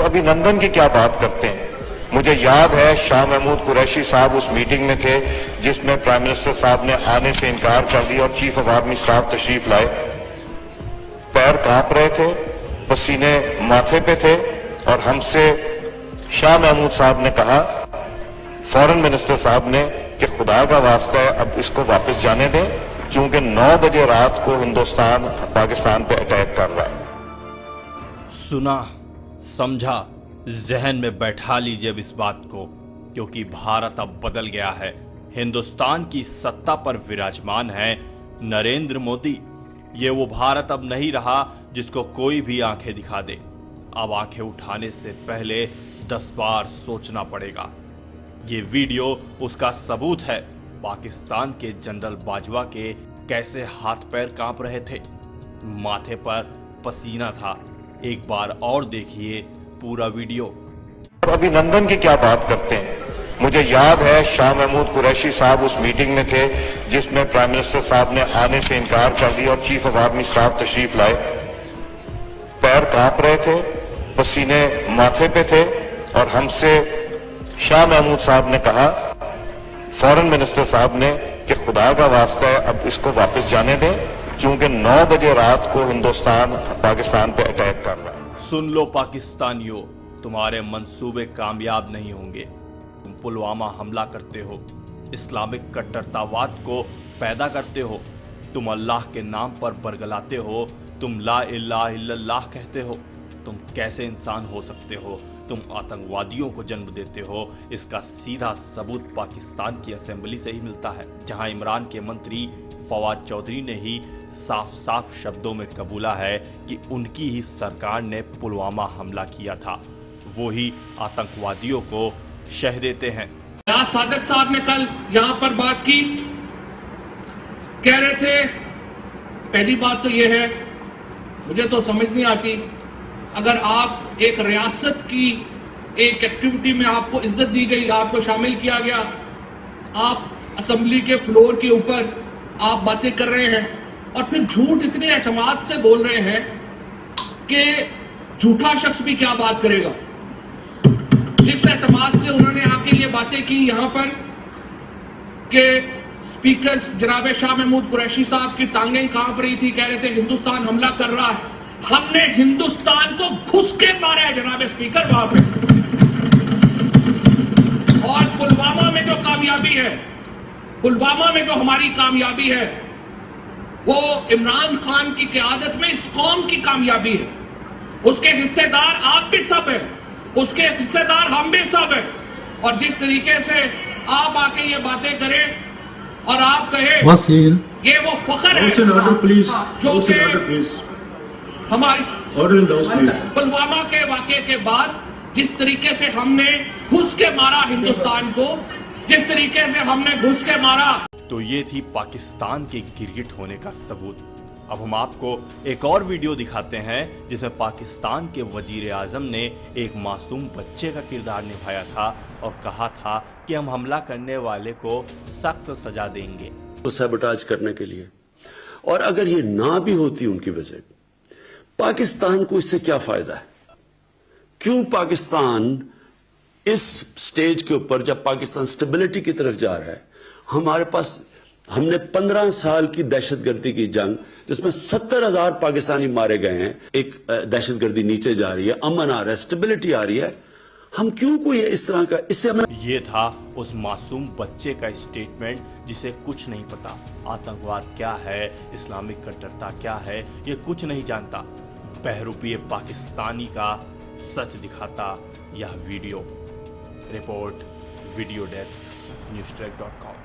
अभिनंदन की क्या बात करते हैं। मुझे याद है शाह महमूद कुरैशी साहब उस मीटिंग में थे जिसमें प्राइम मिनिस्टर साहब ने आने से इनकार कर दिया और चीफ ऑफ आर्मी स्टाफ तशरीफ लाए। पैर कांप रहे थे, पसीने माथे पे थे और हमसे शाह महमूद साहब ने कहा, फॉरेन मिनिस्टर साहब ने, कि खुदा का वास्ता है अब इसको वापस जाने दें क्योंकि 9 बजे रात को हिंदुस्तान पाकिस्तान पे अटैक कर रहा है। सुना, समझा, जहन में बैठा लीजिए अब इस बात को, क्योंकि भारत अब बदल गया है। हिंदुस्तान की सत्ता पर विराजमान है नरेंद्र मोदी। ये वो भारत अब नहीं रहा जिसको कोई भी आंखें दिखा दे। अब आंखें उठाने से पहले 10 बार सोचना पड़ेगा। ये वीडियो उसका सबूत है। पाकिस्तान के जनरल बाजवा के कैसे हाथ पैर कांप रहे थे, माथे पर पसीना था। एक बार और देखिए पूरा वीडियो। अभिनंदन की क्या बात करते हैं। मुझे याद है शाह महमूद कुरैशी साहब उस मीटिंग में थे जिसमें प्राइम मिनिस्टर साहब ने आने से इनकार कर दिया और चीफ ऑफ आर्मी स्टाफ तशरीफ लाए। पैर कांप रहे थे, पसीने माथे पे थे और हमसे शाह महमूद साहब ने कहा, फॉरेन मिनिस्टर साहब ने, कि खुदा का वास्ता है अब इसको वापस जाने दें क्योंकि 9 बजे रात को हिंदुस्तान पाकिस्तान पे अटैक कर रहा है। सुन लो पाकिस्तानियों, तुम्हारे मंसूबे कामयाब नहीं होंगे। तुम पुलवामा हमला करते हो, इस्लामिक कट्टरतावाद को पैदा करते हो, तुम अल्लाह के नाम पर बरगलाते हो, तुम ला इलाहा इल्लल्लाह कहते हो। तुम कैसे इंसान हो सकते हो? तुम आतंकवादियों को जन्म देते हो। इसका सीधा सबूत पाकिस्तान की असेंबली से ही मिलता है, जहां इमरान के मंत्री फवाद चौधरी ने ही साफ साफ शब्दों में कबूला है कि उनकी ही सरकार ने पुलवामा हमला किया था। वो ही आतंकवादियों को शह देते हैं। सादिक साहब ने कल यहां पर बात की, कह रहे थे, पहली बात तो यह है, मुझे तो समझ नहीं आती, अगर आप एक रियासत की एक एक्टिविटी में आपको इज्जत दी गई, आपको शामिल किया गया, आप असेंबली के फ्लोर के ऊपर आप बातें कर रहे हैं और फिर झूठ इतने एतमाद से बोल रहे हैं कि झूठा शख्स भी क्या बात करेगा। जिस एतमाद से उन्होंने आके ये बातें की यहां पर कि स्पीकर जनाब शाह महमूद कुरैशी साहब की टांगें कांप रही थी, कह रहे थे हिंदुस्तान हमला कर रहा है। हमने हिंदुस्तान को घुस के मारा है जनाब स्पीकर वहां पे। और पुलवामा में जो कामयाबी है, पुलवामा में जो हमारी कामयाबी है, वो इमरान खान की क़यादत में इस कौम की कामयाबी है। उसके हिस्सेदार आप भी सब हैं, उसके हिस्सेदार हम भी सब हैं। और जिस तरीके से आप आके ये बातें करें और आप कहें ये वो फख्र है जो कि हमारी पुलवामा के वाकये के बाद जिस तरीके से हमने घुस के मारा हिंदुस्तान को, जिस तरीके से हमने घुस के मारा। तो ये थी पाकिस्तान के गिरगिट होने का सबूत। अब हम आपको एक और वीडियो दिखाते हैं जिसमें पाकिस्तान के वजीर आजम ने एक मासूम बच्चे का किरदार निभाया था और कहा था कि हम हमला करने वाले को सख्त सजा देंगे, तो सैबोटाज करने के लिए। और अगर ये ना भी होती उनकी विजिट, पाकिस्तान को इससे क्या फायदा है? क्यों पाकिस्तान इस स्टेज के ऊपर, जब पाकिस्तान स्टेबिलिटी की तरफ जा रहा है, हमारे पास, हमने 15 साल की दहशतगर्दी की जंग जिसमें 70,000 पाकिस्तानी मारे गए हैं, एक दहशतगर्दी नीचे जा रही है, अमन आ रहा है, स्टेबिलिटी आ रही है, हम क्यों कोई इस तरह का, इससे हमें। ये था उस मासूम बच्चे का स्टेटमेंट जिसे कुछ नहीं पता, आतंकवाद क्या है, इस्लामिक कट्टरता क्या है, ये कुछ नहीं जानता। बहरूपीय पाकिस्तानी का सच दिखाता यह video. Report video desk, newstrek.com।